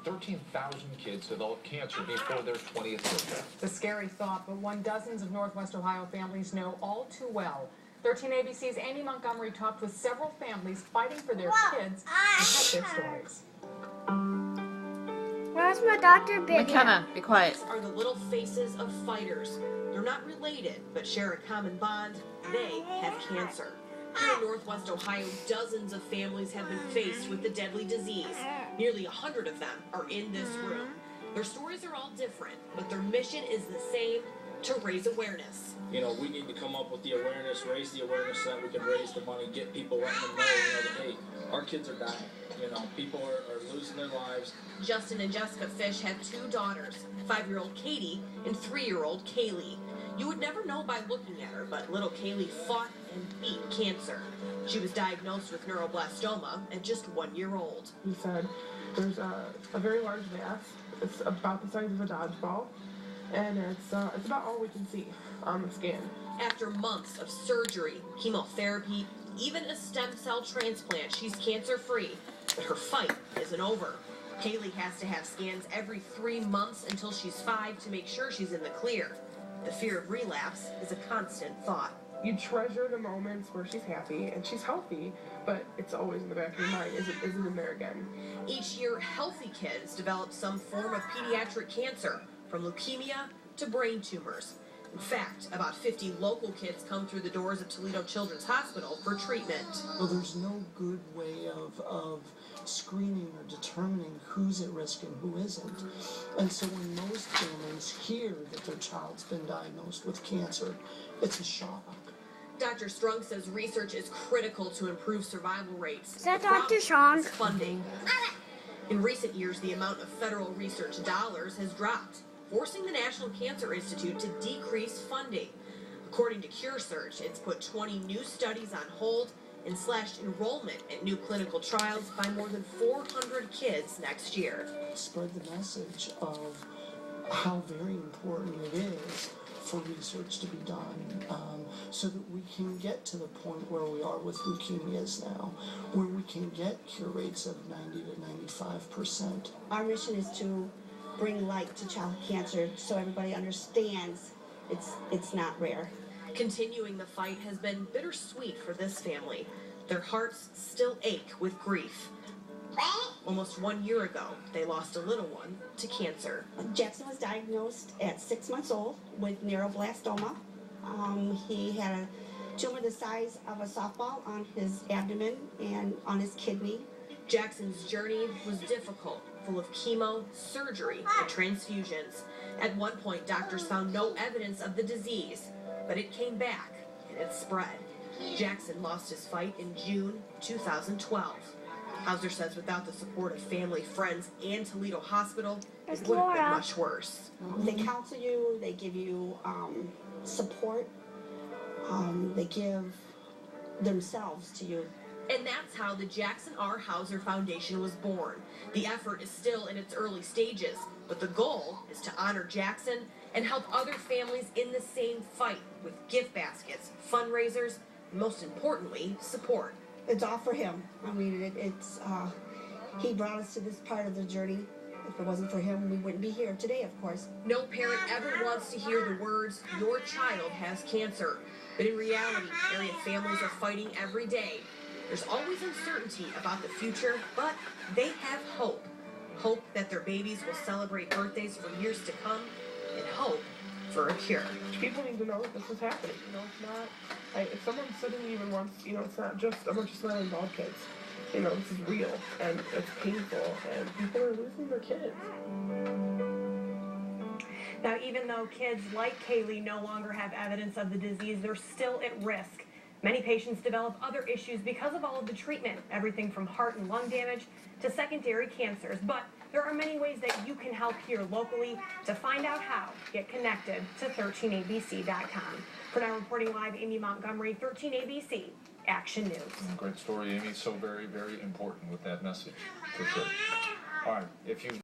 13,000 kids develop cancer before their 20th birthday. It's a scary thought, but one dozens of Northwest Ohio families know all too well. 13 ABC's Amy Montgomery talked with several families fighting for their kids and had their stories. Where's my Dr. Big? McKenna, be quiet. These are the little faces of fighters. They're not related, but share a common bond. They have cancer. Here in Northwest Ohio, dozens of families have been faced with the deadly disease. Nearly 100 of them are in this room. Their stories are all different, but their mission is the same: to raise awareness. You know, we need to come up with the awareness, raise the awareness so that we can raise the money, get people letting them know, that, hey, our kids are dying. You know, people are losing their lives. Justin and Jessica Fish have 2 daughters, 5-year-old Katie and 3-year-old Kaylee. You would never know by looking at her, but little Kaylee fought and beat cancer. She was diagnosed with neuroblastoma at just 1 year old. He said, there's a very large mass. It's about the size of a dodgeball, and it's about all we can see on the scan. After months of surgery, chemotherapy, even a stem cell transplant, she's cancer-free. But her fight isn't over. Kaylee has to have scans every 3 months until she's 5 to make sure she's in the clear. The fear of relapse is a constant thought. You treasure the moments where she's happy and she's healthy, but it's always in the back of your mind, is it in there again? Each year, healthy kids develop some form of pediatric cancer, from leukemia to brain tumors. In fact, about 50 local kids come through the doors of Toledo Children's Hospital for treatment. Well, there's no good way of screening or determining who's at risk and who isn't. And so when most families hear that their child's been diagnosed with cancer, it's a shock. Dr. Strunk says research is critical to improve survival rates. Is that Dr. Sean? Funding. In recent years, the amount of federal research dollars has dropped, forcing the National Cancer Institute to decrease funding. According to CureSearch, it's put 20 new studies on hold and slashed enrollment at new clinical trials by more than 400 kids next year. Spread the message of how very important it is for research to be done, so that we can get to the point where we are with leukemias now, where we can get cure rates of 90 to 95%. Our mission is to bring light to childhood cancer so everybody understands it's not rare. Continuing the fight has been bittersweet for this family. Their hearts still ache with grief. Almost 1 year ago, they lost a little one to cancer. Jackson was diagnosed at 6 months old with neuroblastoma. He had a tumor the size of a softball on his abdomen and on his kidney. Jackson's journey was difficult, full of chemo, surgery, and transfusions. At one point, doctors found no evidence of the disease, but it came back and it spread. Jackson lost his fight in June 2012. Hauser says without the support of family, friends, and Toledo Hospital, it would have been much worse. They counsel you, they give you support, they give themselves to you. And that's how the Jackson R. Hauser Foundation was born. The effort is still in its early stages, but the goal is to honor Jackson and help other families in the same fight with gift baskets, fundraisers, and most importantly, support. It's all for him. I mean, he brought us to this part of the journey. If it wasn't for him, we wouldn't be here today, of course. No parent ever wants to hear the words, "Your child has cancer." But in reality, area families are fighting every day. There's always uncertainty about the future, but they have hope. Hope that their babies will celebrate birthdays for years to come, and hope for a cure. People need to know that this is happening. You know, it's not, if someone's sitting even once, it's not just a bunch of smiling bald kids. This is real, and it's painful, and people are losing their kids. Now, even though kids like Kaylee no longer have evidence of the disease, they're still at risk. Many patients develop other issues because of all of the treatment, everything from heart and lung damage to secondary cancers. But there are many ways that you can help here locally. To find out how, get connected to 13abc.com. For now, reporting live, Amy Montgomery, 13ABC Action News. Great story, Amy. So very, very important with that message, for sure. All right, if you